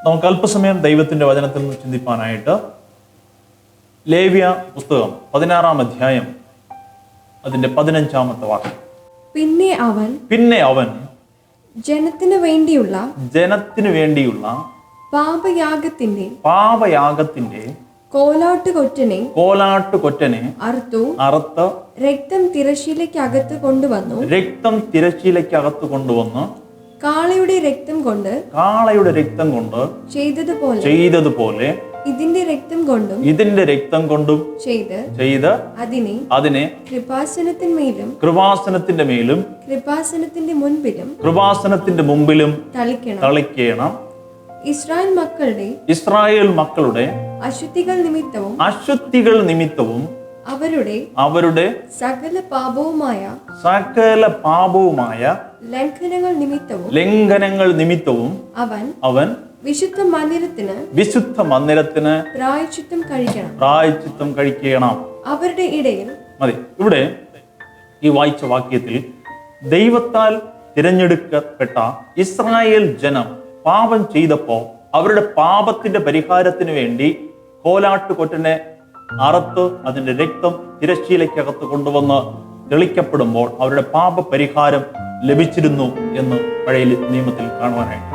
നമുക്ക് അല്പസമയം ദൈവത്തിന്റെ വചനത്തിൽ നിന്ന് ചിന്തിപ്പാനായിട്ട് ലേവ്യ പുസ്തകം 16-ാം അധ്യായം അതിന്റെ 15-ാമത്തെ വാക്യം. പിന്നെ അവൻ ജനത്തിനു വേണ്ടിയുള്ള പാപയാഗത്തിന്റെ കോലാട്ടുകൊറ്റനെ അറുത്ത് രക്തം തിരശ്ശീലയ്ക്കകത്ത് കൊണ്ടുവന്ന് കാളയുടെ രക്തം കൊണ്ട് ചെയ്തതുപോലെ ഇതിന്റെ രക്തം കൊണ്ടും ചെയ്ത് അതിനെ കൃപാസനത്തിന്റെ മേലും കൃപാസനത്തിന്റെ മുമ്പിലും തളിക്കണം. ഇസ്രായേൽ മക്കളുടെ അശുദ്ധികൾ നിമിത്തവും അവരുടെ സകല പാപവുമായ ലംഘനങ്ങൾ നിമിത്തവും അവൻ വിശുദ്ധ മന്ദിരത്തിന് പ്രായശ്ചിത്തം കഴിക്കണം. അവരുടെ ഇടയിൽ മതി. ഇവിടെ ഈ വായിച്ച വാക്യത്തിൽ ദൈവത്താൽ തിരഞ്ഞെടുക്കപ്പെട്ട ഇസ്രായേൽ ജനം പാപം ചെയ്തപ്പോ അവരുടെ പാപത്തിന്റെ പരിഹാരത്തിന് വേണ്ടി കോലാട്ടുകൊറ്റനെ അറുത്ത് അതിന്റെ രക്തം തിരശ്ശീലയ്ക്കകത്ത് കൊണ്ടുവന്ന് തെളിക്കപ്പെടുമ്പോൾ അവരുടെ പാപ പരിഹാരം ലഭിച്ചിരുന്നു എന്ന് പഴയ നിയമത്തിൽ കാണുവാനായിട്ട്.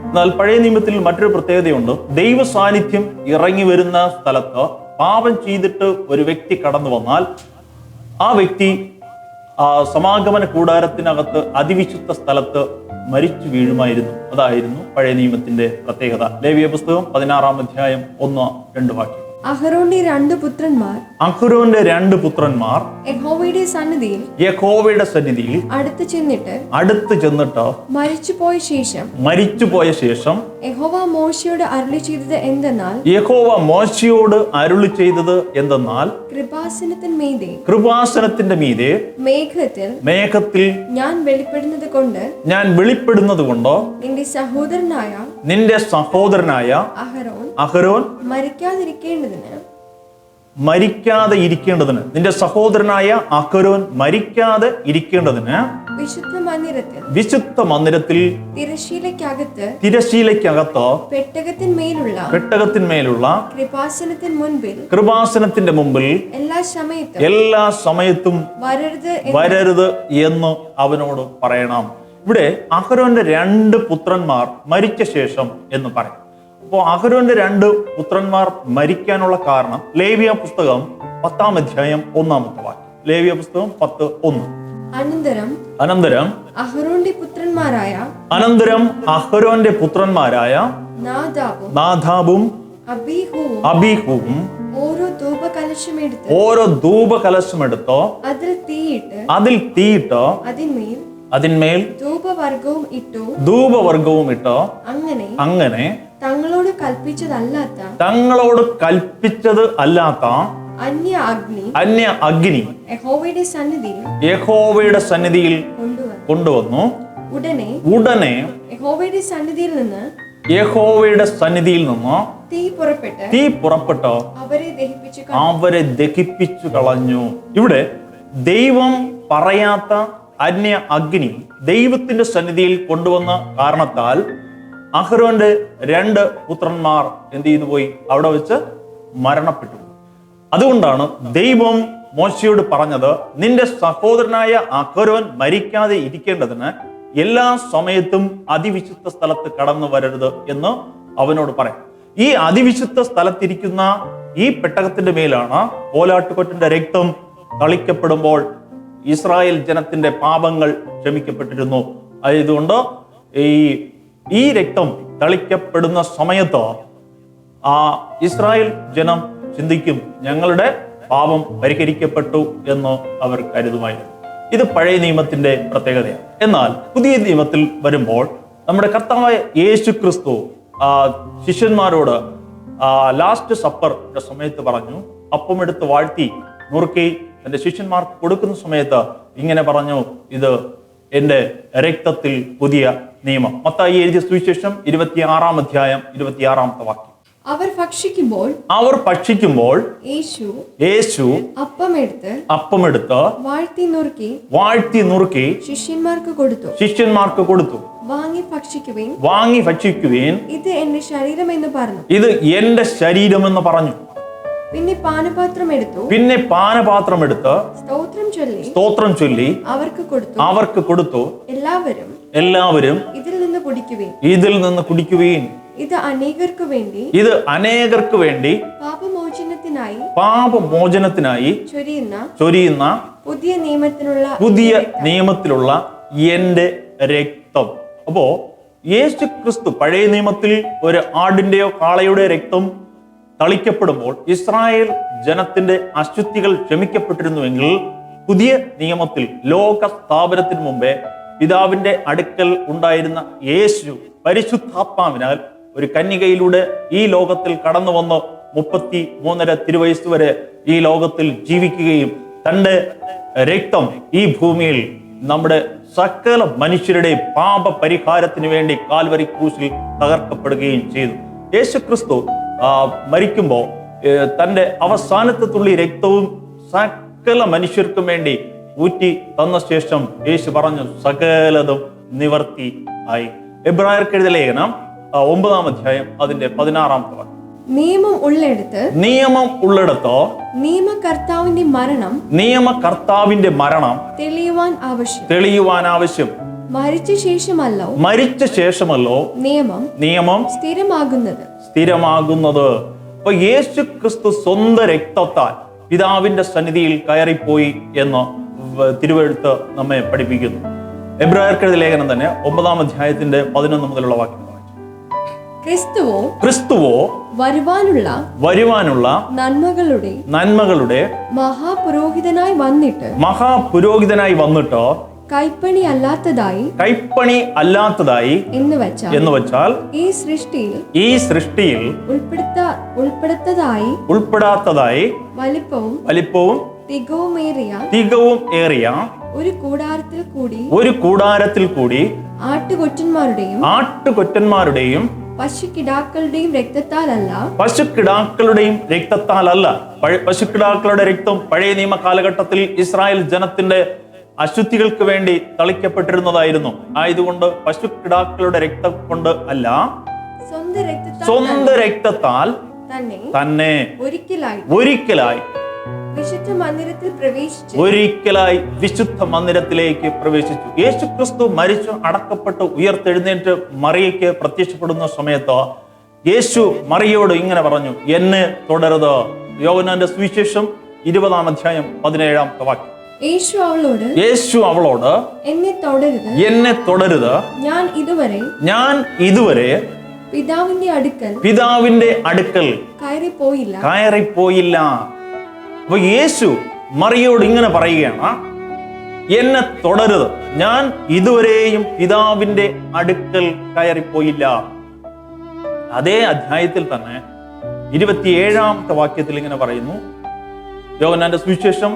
എന്നാൽ പഴയ നിയമത്തിൽ മറ്റൊരു പ്രത്യേകതയുണ്ട്. ദൈവ സാന്നിധ്യം ഇറങ്ങി വരുന്ന സ്ഥലത്ത് പാപം ചെയ്തിട്ട് ഒരു വ്യക്തി കടന്നു വന്നാൽ ആ വ്യക്തി സമാഗമന കൂടാരത്തിനകത്ത് അതിവിശുദ്ധ സ്ഥലത്ത് മരിച്ചു വീഴുമായിരുന്നു. അതായിരുന്നു പഴയ നിയമത്തിന്റെ പ്രത്യേകത. ലേവ്യ പുസ്തകം 16-ാം അധ്യായം 1-2 വാക്യം. അഹരോന്റെ രണ്ട് പുത്രന്മാർ യഹോവയുടെ സന്നിധിയിൽ അടുത്ത് ചെന്നിട്ട് മരിച്ചുപോയ ശേഷം യഹോവ മോശയോട് അരുളി ചെയ്തത് എന്തെന്നാൽ കൃപാസനത്തിന്റെ മീതെ മേഘത്തിൽ ഞാൻ വെളിപ്പെടുന്നത് കൊണ്ട് നിന്റെ സഹോദരനായ അഹരോൻ മരിക്കാതെ ഇരിക്കേണ്ടതിന് നിന്റെ സഹോദരനായ അഹരോൻ മരിക്കാതെ ഇരിക്കേണ്ടതിന് വിശുദ്ധ മന്ദിരത്തിൽ തിരശ്ശീലയ്ക്കകത്ത് പെട്ടകത്തിന്മേലുള്ള കൃപാസനത്തിന്റെ മുമ്പിൽ എല്ലാ സമയത്തും വരരുത് എന്ന് അവനോട് പറയണം. ഇവിടെ അഹരോന്റെ 2 പുത്രന്മാർ മരിച്ച ശേഷം എന്ന് പറയും. അപ്പോൾ അഹരോന്റെ 2 പുത്രന്മാർ മരിക്കാനുള്ള കാരണം ലേവ്യ പുസ്തകം 10-ാം അധ്യായം 1-ാമത്തെ വാക്യം. ലേവ്യ പുസ്തകം 10:1. അനന്തരം അഹരോന്റെ പുത്രന്മാരായ നാദാബും അബീഹുവും ഓരോ ധൂപകലശമെടുത്തോ അതിൽ തീയിട്ട് അതിന്മേൽ ധൂപവർഗവും ഇട്ടോ അങ്ങനെ തങ്ങളോട് കൽപ്പിച്ചത് അല്ലാത്ത അന്യ അഗ്നി യഹോവയുടെ സന്നിധിയിൽ കൊണ്ടുവന്നു. ഉടനെ യഹോവയുടെ സന്നിധിയിൽ നിന്ന് തീ പുറപ്പെട്ടോ അവരെ ദഹിപ്പിച്ചു കളഞ്ഞു. ഇവിടെ ദൈവം പറയാത്ത അന്യ അഗ്നി ദൈവത്തിന്റെ സന്നിധിയിൽ കൊണ്ടുവന്ന കാരണത്താൽ അഹരോന്റെ 2 പുത്രന്മാർ എന്ത് ചെയ്തു പോയി? അവിടെ വെച്ച് മരണപ്പെട്ടു. അതുകൊണ്ടാണ് ദൈവം മോശയോട് പറഞ്ഞത്, നിന്റെ സഹോദരനായ അഹരോൻ മരിക്കാതെ ഇരിക്കേണ്ടതിന് എല്ലാ സമയത്തും അതിവിശുദ്ധ സ്ഥലത്ത് കടന്നു വരരുത് എന്ന് അവനോട് പറയാം. ഈ അതിവിശുദ്ധ സ്ഥലത്തിരിക്കുന്ന ഈ പെട്ടകത്തിന്റെ മേലാണ് കോലാട്ടുകൊറ്റന്റെ രക്തം തളിക്കപ്പെടുമ്പോൾ ഇസ്രായേൽ ജനത്തിന്റെ പാപങ്ങൾ ക്ഷമിക്കപ്പെട്ടിരുന്നു. ആയതുകൊണ്ട് ഈ രക്തം തളിക്കപ്പെടുന്ന സമയത്ത് ഇസ്രായേൽ ജനം ചിന്തിക്കും, ഞങ്ങളുടെ പാപം പരിഹരിക്കപ്പെട്ടു എന്ന് അവർ കരുതുമായിരുന്നു. ഇത് പഴയ നിയമത്തിന്റെ പ്രത്യേകതയാണ്. എന്നാൽ പുതിയ നിയമത്തിൽ വരുമ്പോൾ നമ്മുടെ കർത്താവായ യേശു ക്രിസ്തു ശിഷ്യന്മാരോട് ലാസ്റ്റ് സപ്പറിന്റെ സമയത്ത് പറഞ്ഞു, അപ്പമെടുത്ത് വാഴ്ത്തി നുറുക്കി തന്റെ ശിഷ്യന്മാർക്ക് കൊടുക്കുന്ന സമയത്ത് ഇങ്ങനെ പറഞ്ഞു, ഇത് എന്റെ രക്തത്തിൽ പുതിയ നിയമം. മത്തായി എഴുതിയ സുവിശേഷം 26-ാം അധ്യായം 26-ാമത്തെ വാക്യം. അവർ ഭക്ഷിക്കുമ്പോൾ യേശു അപ്പമെടുത്ത് വാഴ്ത്തി നുറുക്കി ശിഷ്യന്മാർക്ക് കൊടുത്തു. വാങ്ങി ഭക്ഷിക്കുവേൻ, ഇത് എന്റെ ശരീരമെന്ന് പറഞ്ഞു. പിന്നെ പാനപാത്രം എടുത്ത് സ്തോത്രം ചൊല്ലി അവർക്ക് കൊടുത്തു. എല്ലാവരും ഇതിൽ നിന്ന് കുടിക്കുവീൻ. ഇത് അനേകർക്ക് വേണ്ടി പാപമോചനത്തിനായി ചൊരിയുന്ന പുതിയ നിയമത്തിലുള്ള എന്റെ രക്തം. അപ്പോ യേശു ക്രിസ്തു പഴയ നിയമത്തിൽ ഒരു ആടിന്റെയോ കാളയുടെ രക്തം തളിക്കപ്പെടുമ്പോൾ ഇസ്രായേൽ ജനത്തിന്റെ അശുദ്ധികൾ ക്ഷമിക്കപ്പെട്ടിരുന്നുവെങ്കിൽ, പുതിയ നിയമത്തിൽ ലോക സ്ഥാപനത്തിന് മുമ്പേ പിതാവിന്റെ അടുക്കൽ ഉണ്ടായിരുന്ന യേശു പരിശുദ്ധാത്മാവിനാൽ ഒരു കന്യകയിലൂടെ ഈ ലോകത്തിൽ കടന്നു വന്ന് 33.5 തിരുവയസ്സ് വരെ ഈ ലോകത്തിൽ ജീവിക്കുകയും തന്റെ രക്തം ഈ ഭൂമിയിൽ നമ്മുടെ സകല മനുഷ്യരുടെ പാപ പരിഹാരത്തിന് വേണ്ടി കാൽവരി ക്രൂശിൽ തകർക്കപ്പെടുകയും ചെയ്തു. യേശു ക്രിസ്തു മരിക്കുമ്പോൾ തന്റെ അവസാനത്തെ തുള്ളി രക്തവും സകല മനുഷ്യർക്കും വേണ്ടി ഊറ്റി തന്ന ശേഷം യേശു പറഞ്ഞു, സകലതും നിവർത്തി ആയി. എബ്രായർക്ക് എഴുതിയ ലേഖനം 9-ാം അധ്യായം അതിന്റെ 16-ാമത്തെ വാക്യം. നിയമം ഉള്ളിടത്തോ നിയമകർത്താവിന്റെ മരണം തെളിയുവാൻ ആവശ്യം. മരിച്ച ശേഷമല്ലോ നിയമം സ്ഥിരമാകുന്നത്. അപ്പൊ യേശു ക്രിസ്തു സ്വന്തം രക്തത്താൽ പിതാവിന്റെ സന്നിധിയിൽ കയറിപ്പോയി എന്ന് തിരുവെഴുത്ത് നമ്മെ പഠിപ്പിക്കുന്നു. എബ്രായർക്ക് എഴുതിയ ലേഖനം തന്നെ 9-ാം അധ്യായത്തിന്റെ 11 മുതലുള്ള വാക്യം. ക്രിസ്തുവോ വരുവാനുള്ള നന്മകളുടെ മഹാപുരോഹിതനായി വന്നിട്ട് കൈപ്പണി അല്ലാത്തതായി എന്ന് വെച്ചാൽ ഈ സൃഷ്ടിയിൽ ഉൾപ്പെടാത്തതായി വലിപ്പവും തികവും ഏറിയ ഒരു കൂടാരത്തിൽ കൂടി ആട്ടുകൊറ്റന്മാരുടെയും പശുക്കിടാക്കളുടെയും രക്തത്താലല്ല. പശുക്കിടാക്കളുടെ രക്തം പഴയ നിയമ കാലഘട്ടത്തിൽ ഇസ്രായേൽ ജനത്തിന്റെ അശുദ്ധികൾക്ക് വേണ്ടി തളിക്കപ്പെട്ടിരുന്നതായിരുന്നു. ആയതുകൊണ്ട് പശുക്കിടാക്കളുടെ രക്തം കൊണ്ട് അല്ല, സ്വന്തം രക്തത്താൽ തന്നെ ഒരിക്കലായി വിശുദ്ധ മന്ദിരത്തിലേക്ക് പ്രവേശിച്ചു. യേശു ക്രിസ്തു മരിച്ചു അടക്കപ്പെട്ട് ഉയർത്തെഴുന്നേറ്റ് മറിയയ്ക്ക് പ്രത്യക്ഷപ്പെടുന്ന സമയത്ത് യേശു മറിയോട് ഇങ്ങനെ പറഞ്ഞു, എന്നെ തുടരുത്. യോഹന്നാന്റെ സുവിശേഷം 20-ാം അധ്യായം 17-ാമത്തെ വാക്യം. യേശു അവളോട് എന്നെ തുടരുത്, ഞാൻ ഇതുവരെ പിതാവിന്റെ അടുക്കൽ കയറിപ്പോയില്ല. അപ്പൊ യേശു മറിയോട് ഇങ്ങനെ പറയുകയാണ്, എന്നെ തുടരുത്, ഞാൻ ഇതുവരെയും പിതാവിന്റെ അടുക്കൽ കയറിപ്പോയില്ല. അതേ അധ്യായത്തിൽ തന്നെ 27-ാമത്തെ വാക്യത്തിൽ ഇങ്ങനെ പറയുന്നു. യോഹന്നാന്റെ സുവിശേഷം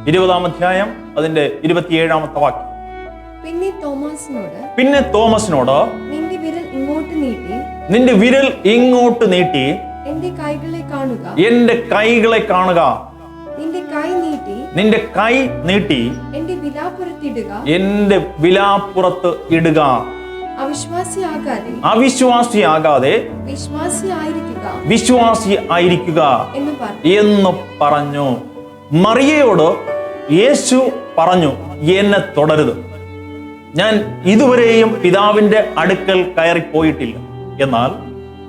20-ാം അധ്യായം അതിന്റെ 27-ാമത്തെ വാക്യം. പിന്നെ തോമസിനോട് നിന്റെ വിരൽ ഇങ്ങോട്ട് നീട്ടി എന്റെ കൈകളെ കാണുക, നിന്റെ കൈ നീട്ടി എന്റെ വിലാപ്പുറത്ത് ഇടുക, അവിശ്വാസിയാകാതെ വിശ്വാസി ആയിരിക്കുക എന്ന് പറഞ്ഞു. മറിയയോട് യേശു പറഞ്ഞു, എന്നെ തുടരുത്, ഞാൻ ഇതുവരെയും പിതാവിന്റെ അടുക്കൽ കയറിപ്പോയിട്ടില്ല. എന്നാൽ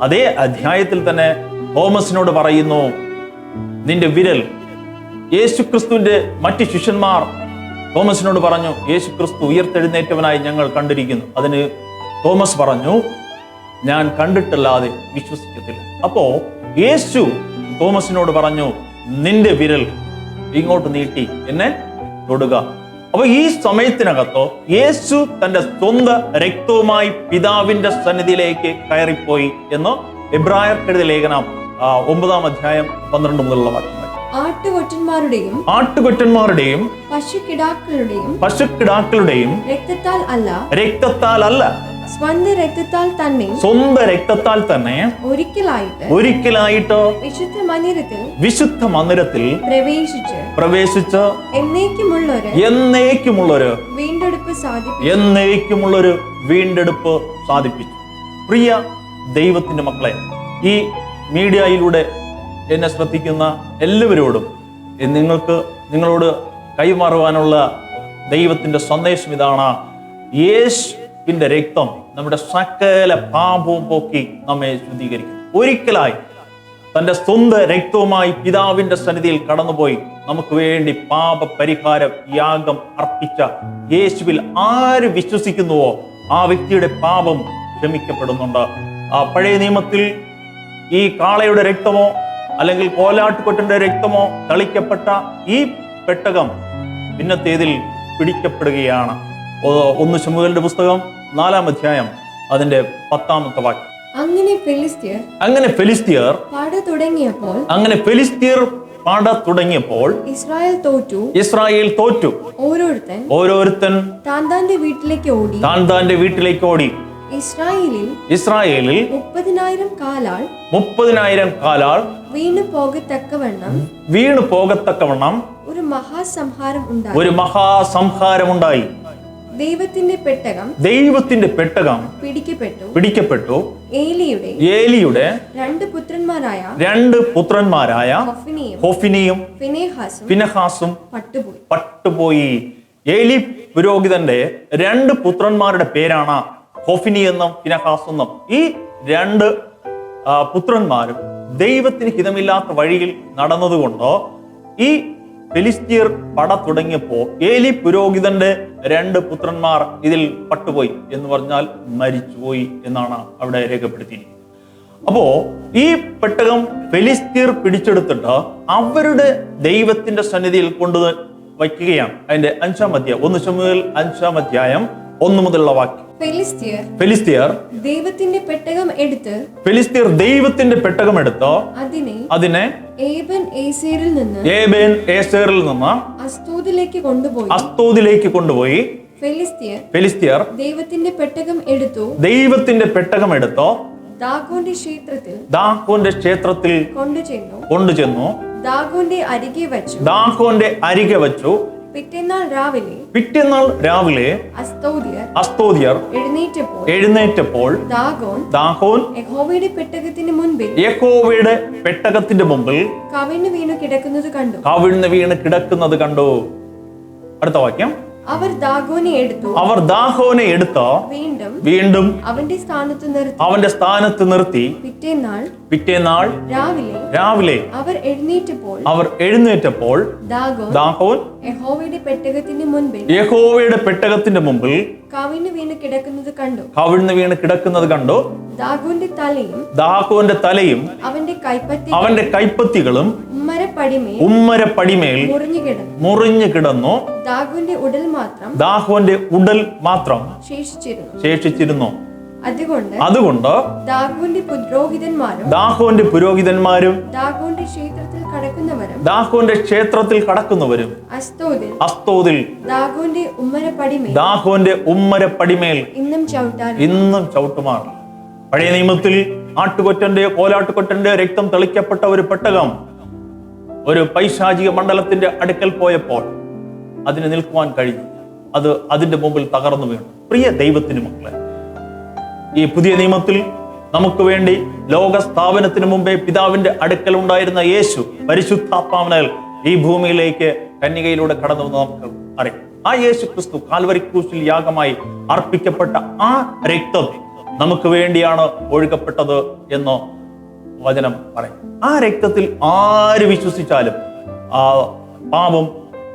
അതേ അധ്യായത്തിൽ തന്നെ തോമസിനോട് പറയുന്നു, നിന്റെ വിരൽ. യേശുക്രിസ്തുവിന്റെ മറ്റ് ശിഷ്യന്മാർ തോമസിനോട് പറഞ്ഞു, യേശുക്രിസ്തു ഉയർത്തെഴുന്നേറ്റവനായി ഞങ്ങൾ കണ്ടിരിക്കുന്നു. അതിന് തോമസ് പറഞ്ഞു, ഞാൻ കണ്ടിട്ടല്ലാതെ വിശ്വസിക്കത്തില്ല. അപ്പോ യേശു തോമസിനോട് പറഞ്ഞു, നിന്റെ വിരൽ ഇങ്ങോട്ട് നീട്ടി എന്നെ തൊടുക. അപ്പൊ ഈ സമയത്തിനകത്തോ യേശു തന്റെ സ്വന്തം രക്തവുമായി പിതാവിന്റെ സന്നിധിയിലേക്ക് കയറിപ്പോയി എന്ന് എബ്രായർക്ക് എഴുതിയ ലേഖനം 9-ാം അധ്യായം 12 മുതലുള്ള വാക്യങ്ങൾ. ആട്ടുകൊറ്റന്മാരുടെയും പശുക്കിടാക്കളുടെയും രക്തത്താൽ അല്ല സ്വന്തം രക്തത്താൽ തന്നെ സ്വന്തം രക്തത്താൽ തന്നെ ഒരിക്കലായിട്ട് വിശുദ്ധ മന്ദിരത്തിൽ പ്രവേശിച്ച് എന്നേക്കുമുള്ളൊരു വീണ്ടെടുപ്പ് സാധിപ്പിച്ചു. പ്രിയ ദൈവത്തിന്റെ മക്കളെ, ഈ മീഡിയയിലൂടെ എന്നെ ശ്രദ്ധിക്കുന്ന എല്ലാവരോടും നിങ്ങളോട് കൈമാറുവാനുള്ള ദൈവത്തിന്റെ സന്ദേശം ഇതാണ്: യേശുവിന്റെ രക്തം നമ്മുടെ സകല പാപവും പോക്കി നമ്മെ ശുദ്ധീകരിക്കും. ഒരിക്കലായി തന്റെ സ്വന്തം രക്തവുമായി പിതാവിന്റെ സന്നിധിയിൽ കടന്നുപോയി നമുക്ക് വേണ്ടി പാപ പരിഹാര യാഗം അർപ്പിച്ച യേശുവിൽ ആര് വിശ്വസിക്കുന്നുവോ ആ വ്യക്തിയുടെ പാപം ക്ഷമിക്കപ്പെടുന്നുണ്ട്. പഴയ നിയമത്തിൽ ഈ കാളയുടെ രക്തമോ അല്ലെങ്കിൽ കോലാട്ടുകൊറ്റന്റെ രക്തമോ തളിക്കപ്പെട്ട ഈ പെട്ടകം പിന്നത്തേതിൽ പിടിക്കപ്പെടുകയാണ്. 1 ശമൂവേലിന്റെ പുസ്തകം 4-ാം അധ്യായം അതിന്റെ 10-ാമത്തെ വാക്യം. അങ്ങനെ ഫെലിസ്ത്യർ പാട തുടങ്ങിയപ്പോൾ ഇസ്രായേൽ തോറ്റു. ഓരോരുത്തൻ താൻ വീട്ടിലേക്ക് ഓടി. ഇസ്രായേലിൽ 30,000 കാലാൾ വീണു പോകത്തക്കവണ്ണം ഒരു മഹാസംഹാരം ഉണ്ടായി. ദൈവത്തിന്റെ പെട്ടകം പിടിക്കപ്പെട്ടു. ഏലിയുടെ രണ്ട് പുത്രന്മാരായ ഹോഫ്നിയും ഫിനെഹാസും പട്ടുപോയി. ഏലി പുരോഹിതന്റെ 2 പുത്രന്മാരുടെ പേരാണ് ഹോഫ്നി എന്നും ഫിനെഹാസ് എന്നും. ഈ 2 പുത്രന്മാരും ദൈവത്തിന് ഹിതമില്ലാത്ത വഴിയിൽ നടന്നതുകൊണ്ടോ ഈ ഫെലിസ്ത്യർ പട തുടങ്ങിയപ്പോ ഏലി പുരോഹിതന്റെ 2 പുത്രന്മാർ ഇതിൽ പട്ടുപോയി എന്ന് പറഞ്ഞാൽ മരിച്ചുപോയി എന്നാണ് അവിടെ രേഖപ്പെടുത്തിയിരിക്കുന്നത്. അപ്പോ ഈ പെട്ടകം ഫെലിസ്ത്യർ പിടിച്ചെടുത്തിട്ട് അവരുടെ ദൈവത്തിന്റെ സന്നിധിയിൽ കൊണ്ടു വയ്ക്കുകയാണ്. അതിന്റെ 5-ാം അധ്യായം 1 ശമൂവേൽ 5-ാം അധ്യായം 1 മുതലുള്ള വാക്യം. ഫെലിസ്ത്യർ ദൈവത്തിന്റെ പെട്ടകം എടുത്ത് അതിനെ ഏബേൻ ഏസേറിൽ നിന്ന് അസ്തോദിലേക്ക് കൊണ്ടുപോയി. ഫെലിസ്ത്യർ ദൈവത്തിന്റെ പെട്ടകം എടുത്തോ ദാഗോന്റെ ക്ഷേത്രത്തിൽ കൊണ്ടുചെന്നു. ദാഗോന്റെ അരികെ വച്ചു. പിറ്റേന്നാൾ രാവിലെ അസ്തോദിയർ എഴുന്നേറ്റപ്പോൾ ദാഗോൻ യഹോവയുടെ പെട്ടകത്തിന്റെ മുമ്പിൽ കവിണ്ണു വീണ് കിടക്കുന്നത് കണ്ടു. അടുത്ത വാക്യം. അവർ ദാഗോനെ എടുത്ത് വീണ്ടും അവന്റെ സ്ഥാനത്ത് നിർത്തി. പിറ്റേന്നാൾ രാവിലെ അവർ എഴുന്നേറ്റപ്പോൾ ദാഗോൻ യഹോവയുടെ പെട്ടകത്തിന്റെ മുമ്പിൽ കവിണ്ണു വീണ് കിടക്കുന്നത് കണ്ടു. ദാഗോന്റെ തലയും അവന്റെ കൈപ്പത്തികളും ഉമ്മരപ്പടിമേൽ മുറിഞ്ഞു കിടന്നു. ദാഗോന്റെ ഉടൽ മാത്രം ശേഷിച്ചിരുന്നു. അതുകൊണ്ട് ദാഗോന്റെ പുരോഹിതന്മാരും ദാഗോന്റെ ക്ഷേത്രത്തിൽ കടക്കുന്നവരും അസ്തോദിൽ ദാഗോന്റെ ഉമ്മരപ്പടിമേൽ ഇന്നും ചവിട്ടുമാർ. പഴയ നിയമത്തിൽ ആട്ടുകൊറ്റന്റെയോ കോലാട്ടുകൊറ്റന്റെയോ രക്തം തളിക്കപ്പെട്ട ഒരു പെട്ടകം ഒരു പൈശാചിക മണ്ഡലത്തിന്റെ അടുക്കൽ പോയപ്പോൾ അതിന് നിൽക്കുവാൻ കഴിഞ്ഞു. അത് അതിന്റെ മുമ്പിൽ തകർന്നു വീണു. പ്രിയ ദൈവത്തിന് മക്കളെ, ഈ പുതിയ നിയമത്തിൽ നമുക്ക് വേണ്ടി ലോക സ്ഥാപനത്തിന് മുമ്പേ പിതാവിന്റെ അടുക്കൽ ഉണ്ടായിരുന്ന യേശു പരിശുദ്ധാത്മാവിനാൽ ഈ ഭൂമിയിലേക്ക് കന്യകയിലൂടെ കടന്നു വന്ന് നമുക്ക് അറിയാം. ആ യേശു ക്രിസ്തു കാൽവരി ക്രൂശിൽ യാഗമായി അർപ്പിക്കപ്പെട്ട ആ രക്തം നമുക്ക് വേണ്ടിയാണ് ഒഴുകപ്പെട്ടത് എന്ന് വചനം പറയും. ആ രക്തത്തിൽ ആര് വിശ്വസിച്ചാലും ആ പാപം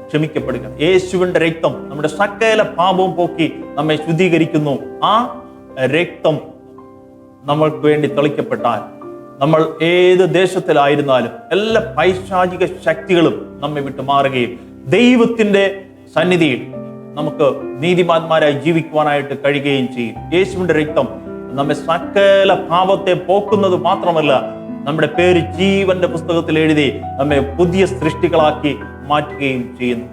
ക്ഷമിക്കപ്പെടുക. യേശുവിന്റെ രക്തം നമ്മുടെ സകല പാപവും പോക്കി നമ്മെ ശുദ്ധീകരിക്കുന്നു. ആ രക്തം നമ്മൾക്ക് വേണ്ടി തളിക്കപ്പെട്ടാൽ നമ്മൾ ഏത് ദേശത്തിലായിരുന്നാലും എല്ലാ പൈശാചിക ശക്തികളും നമ്മെ വിട്ടു മാറുകയും ദൈവത്തിന്റെ സന്നിധിയിൽ നമുക്ക് നീതിമാന്മാരായി ജീവിക്കുവാനായിട്ട് കഴിയുകയും ചെയ്യും. യേശുവിന്റെ രക്തം നമ്മെ സകല പാപത്തെ പോക്കുന്നത് മാത്രമല്ല, നമ്മുടെ പേര് ജീവന്റെ പുസ്തകത്തിൽ എഴുതി നമ്മെ പുതിയ സൃഷ്ടികളാക്കി മാറ്റുകയും ചെയ്യുന്നു.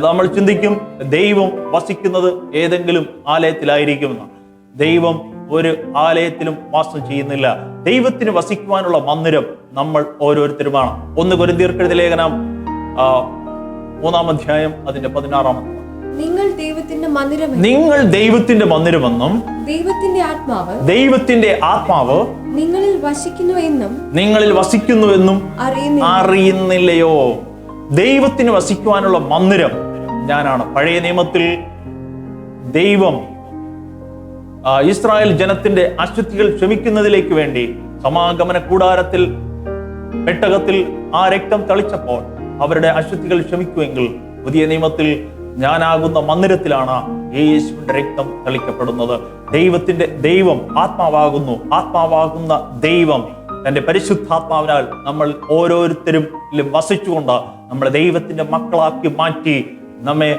നമ്മൾ ചിന്തിക്കും ദൈവം വസിക്കുന്നത് ഏതെങ്കിലും ആലയത്തിലായിരിക്കുമെന്ന്. ദൈവം ഒരു ആലയത്തിലും വാസം ചെയ്യുന്നില്ല. ദൈവത്തിന് വസിക്കുവാനുള്ള മന്ദിരം നമ്മൾ ഓരോരുത്തരുമാണ്. 1 കൊരിന്ത്യർക്കെഴുതിയ ലേഖനം 3-ാം അധ്യായം അതിന്റെ 16-ാമത്തെ നിങ്ങൾ ദൈവത്തിന്റെ മന്ദിരമെന്നും നിങ്ങൾ ദൈവത്തിന്റെ മന്ദിരമെന്നും ദൈവത്തിന്റെ ആത്മാവ് നിങ്ങളിൽ വസിക്കുന്നുവെന്നും അറിയുന്നില്ലയോ? ദൈവത്തിന് വസിക്കുവാനുള്ള മന്ദിരം ഞാനാണ്. പഴയ നിയമത്തിൽ ദൈവം ഇസ്രായേൽ ജനത്തിന്റെ അശുദ്ധികൾ ക്ഷമിക്കുന്നതിലേക്ക് വേണ്ടി സമാഗമന കൂടാരത്തിൽ പെട്ടകത്തിൽ ആ രക്തം തളിച്ചപ്പോൾ അവരുടെ അശുദ്ധികൾ ക്ഷമിക്കുമെങ്കിൽ പുതിയ നിയമത്തിൽ ഞാനാകുന്ന മന്ദിരത്തിലാണ് യേശുവിന്റെ രക്തം തളിക്കപ്പെടുന്നത്. ദൈവം ആത്മാവാകുന്ന ദൈവം തന്റെ പരിശുദ്ധാത്മാവിനാൽ നമ്മൾ ഓരോരുത്തരും വസിച്ചുകൊണ്ട് നമ്മളെ ദൈവത്തിന്റെ മക്കളാക്കി മാറ്റി നമ്മെ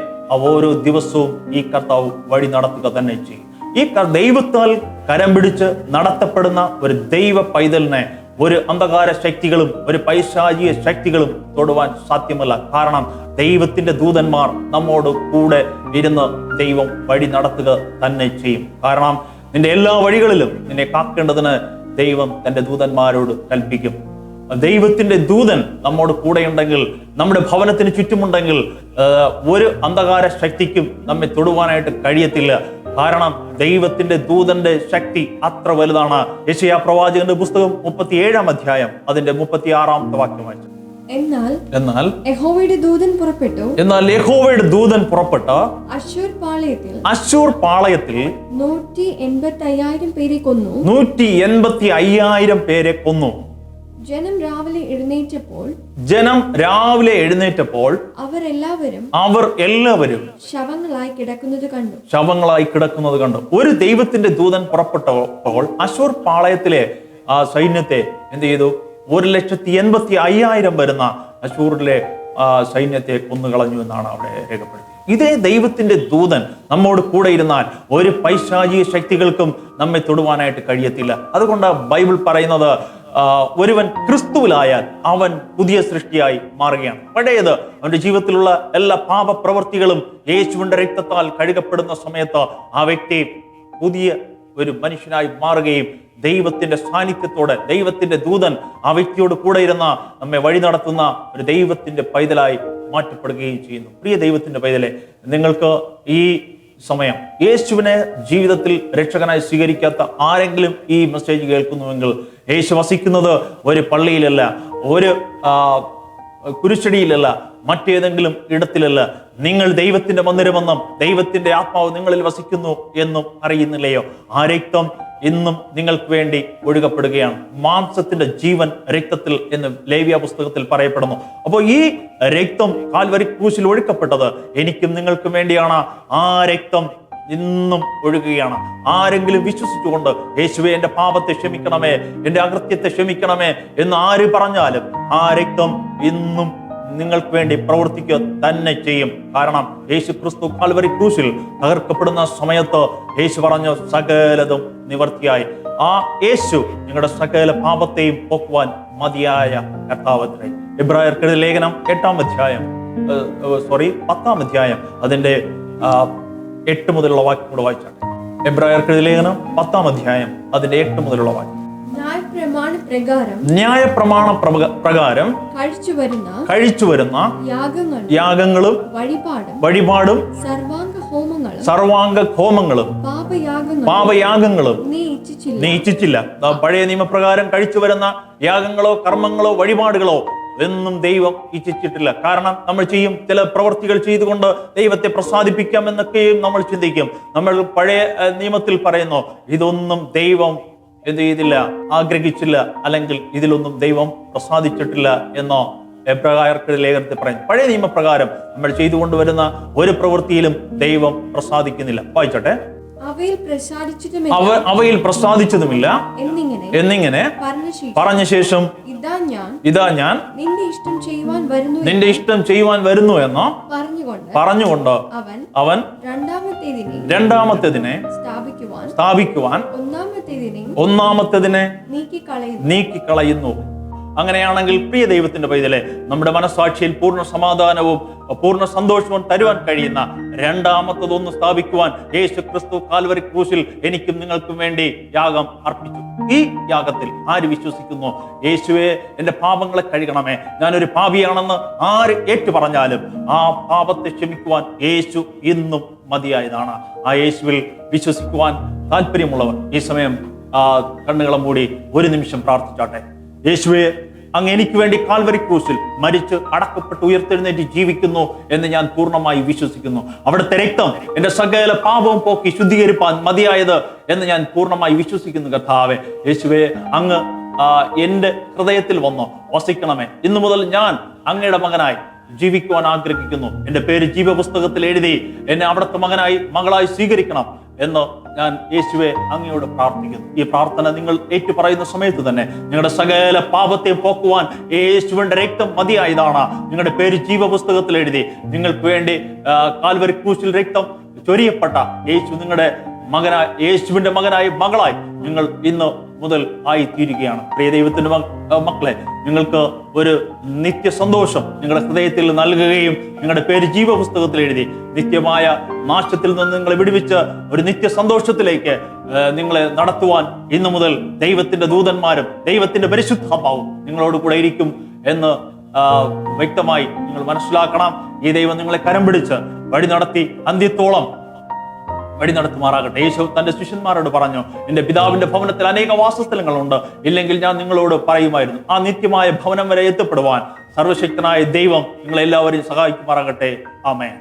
ഓരോ ദിവസവും ഈ കർത്താവ് വഴി നടത്തുക തന്നെ ചെയ്യും. ഈ ദൈവത്താൽ കരം പിടിച്ച് നടത്തപ്പെടുന്ന ഒരു ദൈവ പൈതലിനെ ഒരു അന്ധകാര ശക്തികളും ഒരു പൈശാചിക ശക്തികളും തൊടുവാൻ സാധ്യമല്ല. കാരണം ദൈവത്തിന്റെ ദൂതന്മാർ നമ്മോട് കൂടെ ഇരുന്ന് ദൈവം വഴി നടത്തുക തന്നെ ചെയ്യും. കാരണം നിന്റെ എല്ലാ വഴികളിലും നിന്നെ കാക്കേണ്ടതിന് ദൈവം തന്റെ ദൂതന്മാരോട് കൽപ്പിക്കും. ദൈവത്തിന്റെ ദൂതൻ നമ്മോട് കൂടെയുണ്ടെങ്കിൽ, നമ്മുടെ ഭവനത്തിന് ചുറ്റുമുണ്ടെങ്കിൽ ഒരു അന്ധകാര ശക്തിക്കും നമ്മെ തൊടുവാനായിട്ട് കഴിയത്തില്ല. കാരണം ദൈവത്തിന്റെ ദൂതന്റെ ശക്തി അത്ര വലുതാണ്. യെശയ്യാ പ്രവാചകന്റെ പുസ്തകം 37-ാം അധ്യായം അതിന്റെ 36-ാമത്തെ വാക്യം വായിച്ചു. എന്നാൽ യഹോവയുടെ ദൂതൻ പുറപ്പെട്ട് അശ്ശൂർ പാളയത്തിൽ 185,000 പേരെ കൊന്നു. ജനം രാവിലെ എഴുന്നേറ്റപ്പോൾ അവർ എല്ലാവരും ശവങ്ങളായി കിടക്കുന്നത് കണ്ടു. ഒരു ദൈവത്തിന്റെ ദൂതൻ പുറപ്പെട്ടപ്പോൾ അശ്ശൂർ പാളയത്തിലെ ആ സൈന്യത്തെ എന്ത് ചെയ്തു? 185,000 വരുന്ന അശ്ശൂരിലെ സൈന്യത്തെ കൊന്നുകളഞ്ഞു എന്നാണ് അവിടെ രേഖപ്പെടുത്തിയത്. ഇതേ ദൈവത്തിന്റെ ദൂതൻ നമ്മോട് കൂടെ ഇരുന്നാൽ ഒരു പൈശാചിക ശക്തികൾക്കും നമ്മെ തൊടുവാനായിട്ട് കഴിയത്തില്ല. അതുകൊണ്ട് ബൈബിൾ പറയുന്നത് ഒരുവൻ ക്രിസ്തുവിലായാൽ അവൻ പുതിയ സൃഷ്ടിയായി മാറുകയാണ്. പഴയത് അവന്റെ ജീവിതത്തിലുള്ള എല്ലാ പാപപ്രവൃത്തികളും യേശുവിന്റെ രക്തത്താൽ കഴുകപ്പെടുന്ന സമയത്ത് ആ വ്യക്തി പുതിയ ഒരു മനുഷ്യനായി മാറുകയും ദൈവത്തിന്റെ സാന്നിധ്യത്തോടെ ദൈവത്തിന്റെ ദൂതൻ ആ വ്യക്തിയോട് കൂടെ ഇരുന്ന നമ്മെ വഴി നടത്തുന്ന ഒരു ദൈവത്തിന്റെ പൈതലായി മാറ്റപ്പെടുകയും ചെയ്യുന്നു. പ്രിയ ദൈവത്തിന്റെ പൈതലെ, നിങ്ങൾക്ക് ഈ സമയം യേശുവിനെ ജീവിതത്തിൽ രക്ഷകനായി സ്വീകരിക്കാത്ത ആരെങ്കിലും ഈ മെസ്സേജ് കേൾക്കുന്നുവെങ്കിൽ, യേശു വസിക്കുന്നത് ഒരു പള്ളിയിലല്ല, ഒരു കുരിശടിയിലല്ല, മറ്റേതെങ്കിലും ഇടത്തിലല്ല. നിങ്ങൾ ദൈവത്തിന്റെ മന്ദിരമെന്നും ദൈവത്തിന്റെ ആത്മാവ് നിങ്ങളിൽ വസിക്കുന്നു എന്നും അറിയുന്നില്ലയോ? ആ രക്തം ഇന്നും നിങ്ങൾക്ക് വേണ്ടി ഒഴുകപ്പെടുകയാണ്. മാംസത്തിന്റെ ജീവൻ രക്തത്തിൽ എന്ന് ലേവ്യ പുസ്തകത്തിൽ പറയപ്പെടുന്നു. അപ്പോൾ ഈ രക്തം കാൽവരി ക്രൂശിൽ ഒഴുക്കപ്പെട്ടത് എനിക്കും നിങ്ങൾക്കും വേണ്ടിയാണ്. ആ രക്തം ഇന്നും ഒഴുകുകയാണ്. ആരെങ്കിലും വിശ്വസിച്ചുകൊണ്ട് യേശുവേ എന്റെ പാപത്തെ ക്ഷമിക്കണമേ, എന്റെ അകൃത്യത്തെ ക്ഷമിക്കണമേ എന്ന് ആര് പറഞ്ഞാലും ആ രക്തം ഇന്നും നിങ്ങൾക്ക് വേണ്ടി പ്രവർത്തിക്കുക തന്നെ ചെയ്യും. കാരണം യേശു ക്രിസ്തു കാൽവരി ക്രൂശിൽ തകർക്കപ്പെടുന്ന സമയത്ത് യേശു പറഞ്ഞു സകലതും നിവർത്തിയായി. ആ യേശു നിങ്ങളുടെ സകല പാപത്തെയും പോക്കുവാൻ മതിയായ കർത്താവത്രേ. എബ്രായർക്കെഴുതിയ ലേഖനം 10-ാം അധ്യായം അതിന്റെ 8 മുതലുള്ള വാക്യം കൂടെ വായിച്ചാട്ടെ. എബ്രായർക്കെഴുതിയ ലേഖനം 10-ാം അധ്യായം അതിന്റെ 8 മുതലുള്ള വാക്യം. ന്യായപ്രമാണ പ്രകാരം കഴിച്ചുവരുന്ന യാഗങ്ങളും വഴിപാടും സർവാംഗ ഹോമങ്ങളും പാപയാഗങ്ങളും നീ ഇച്ഛിച്ചില്ല. പഴയ നിയമപ്രകാരം കഴിച്ചുവരുന്ന യാഗങ്ങളോ കർമ്മങ്ങളോ വഴിപാടുകളോ എന്നും ദൈവം ഇച്ഛിച്ചിട്ടില്ല. കാരണം നമ്മൾ ചെയ്യും ചില പ്രവൃത്തികൾ ചെയ്തുകൊണ്ട് ദൈവത്തെ പ്രസാദിപ്പിക്കാം എന്നൊക്കെയും നമ്മൾ ചിന്തിക്കും. നമ്മൾ പഴയ നിയമത്തിൽ പറയുന്നു ഇതൊന്നും ദൈവം എന്ത് ചെയ്തില്ല, ആഗ്രഹിച്ചില്ല, അല്ലെങ്കിൽ ഇതിലൊന്നും ദൈവം പ്രസാദിച്ചിട്ടില്ല എന്നോ എബ്രായർക്കെഴുതിയ ലേഖനത്തിൽ പറയുന്നു. പഴയ നിയമപ്രകാരം നമ്മൾ ചെയ്തുകൊണ്ടുവരുന്ന ഒരു പ്രവൃത്തിയിലും ദൈവം പ്രസാദിക്കുന്നില്ല. വായിച്ചോട്ടെ. അവയിൽ പ്രസാദിച്ചതുമില്ല എന്നിങ്ങനെ പറഞ്ഞ ശേഷം ഇതാ ഞാൻ നിന്റെ ഇഷ്ടം ചെയ്യുവാൻ വരുന്നു എന്നോ പറഞ്ഞുകൊണ്ട് അവൻ രണ്ടാമത്തേതിനെ സ്ഥാപിക്കുവാൻ ഒന്നാമത്തേതിനെ നീക്കിക്കളയുന്നു. അങ്ങനെയാണെങ്കിൽ പ്രിയ ദൈവത്തിന്റെ പൈതലെ, നമ്മുടെ മനസ്സാക്ഷിയിൽ പൂർണ്ണ സമാധാനവും പൂർണ്ണ സന്തോഷവും തരുവാൻ കഴിയുന്ന രണ്ടാമത്തതൊന്ന് സ്ഥാപിക്കുവാൻ യേശു ക്രിസ്തു കാൽവരി ക്രൂശിൽ എനിക്കും നിങ്ങൾക്കും വേണ്ടി യാഗം അർപ്പിച്ചു. ഈ യാഗത്തിൽ ആര് വിശ്വസിക്കുന്നു? യേശുവേ, എന്റെ പാപങ്ങളെ കഴുകണമേ, ഞാനൊരു പാപിയാണെന്ന് ആര് ഏറ്റു പറഞ്ഞാലും ആ പാപത്തെ ക്ഷമിക്കുവാൻ യേശു ഇന്നും മതിയായതാണ്. ആ യേശുവിൽ വിശ്വസിക്കുവാൻ താല്പര്യമുള്ളവർ ഈ സമയം കണ്ണുകളെ മൂടി ഒരു നിമിഷം പ്രാർത്ഥിച്ചാട്ടെ. യേശുവേ, അങ്ങ് എനിക്ക് വേണ്ടി കാൽവരി ക്രൂശിൽ മരിച്ച് അടക്കപ്പെട്ട് ഉയർത്തെഴുന്നേറ്റ് ജീവിക്കുന്നു എന്ന് ഞാൻ പൂർണ്ണമായി വിശ്വസിക്കുന്നു. അവിടുത്തെ രക്തം എന്റെ സകല പാപവും പോക്കി ശുദ്ധീകരിപ്പാൻ മതിയായത് എന്ന് ഞാൻ പൂർണ്ണമായി വിശ്വസിക്കുന്നു. കർത്താവേ, യേശുവേ, അങ്ങ് എന്റെ ഹൃദയത്തിൽ വന്നോ വസിക്കണമേ. ഇന്നു മുതൽ ഞാൻ അങ്ങയുടെ മകനായി ജീവിക്കുവാൻ ആഗ്രഹിക്കുന്നു. എന്റെ പേര് ജീവപുസ്തകത്തിൽ എഴുതി എന്നെ അവിടുത്തെ മകനായി മകളായി സ്വീകരിക്കണം എന്ന് ഞാൻ യേശുവെ അങ്ങയോട് പ്രാർത്ഥിക്കുന്നു. ഈ പ്രാർത്ഥന നിങ്ങൾ ഏറ്റുപറയുന്ന സമയത്ത് തന്നെ നിങ്ങളുടെ സകല പാപത്തെ പോക്കുവാൻ യേശുവിന്റെ രക്തം മതിയായതാണ്. നിങ്ങളുടെ പേര് ജീവപുസ്തകത്തിൽ എഴുതി നിങ്ങൾക്ക് വേണ്ടി കാൽവരി ക്രൂശിൽ രക്തം ചൊരിയപ്പെട്ട യേശു നിങ്ങളുടെ മകനായി, യേശുവിന്റെ മകനായി മകളായി നിങ്ങൾ ഇന്ന് മുതൽ ആയി തീരുകയാണ്. പ്രിയ ദൈവത്തിന്റെ മക്കളെ, നിങ്ങൾക്ക് ഒരു നിത്യ സന്തോഷം നിങ്ങളുടെ ഹൃദയത്തിൽ നൽകുകയും നിങ്ങളുടെ പേര് ജീവപുസ്തകത്തിൽ എഴുതി നിത്യമായ നാശത്തിൽ നിന്ന് നിങ്ങളെ വിടുവിച്ച് ഒരു നിത്യ സന്തോഷത്തിലേക്ക് നിങ്ങളെ നടത്തുവാൻ ഇന്നു മുതൽ ദൈവത്തിന്റെ ദൂതന്മാരും ദൈവത്തിന്റെ പരിശുദ്ധാത്മാവും നിങ്ങളോട് കൂടെ ഇരിക്കും എന്ന് വ്യക്തമായി നിങ്ങൾ മനസ്സിലാക്കണം. ഈ ദൈവം നിങ്ങളെ കരം പിടിച്ച് വഴി നടത്തി അന്ത്യത്തോളം വഴി നടത്തുമാറാകട്ടെ. യേശു തന്റെ ശിഷ്യന്മാരോട് പറഞ്ഞു, എന്റെ പിതാവിന്റെ ഭവനത്തിൽ അനേക വാസസ്ഥലങ്ങളുണ്ട്, ഇല്ലെങ്കിൽ ഞാൻ നിങ്ങളോട് പറയുമായിരുന്നു. ആ നിത്യമായ ഭവനം വരെ എത്തപ്പെടുവാൻ സർവശക്തനായ ദൈവം നിങ്ങളെല്ലാവരെയും സഹായിക്കുമാറാകട്ടെ. ആമേൻ.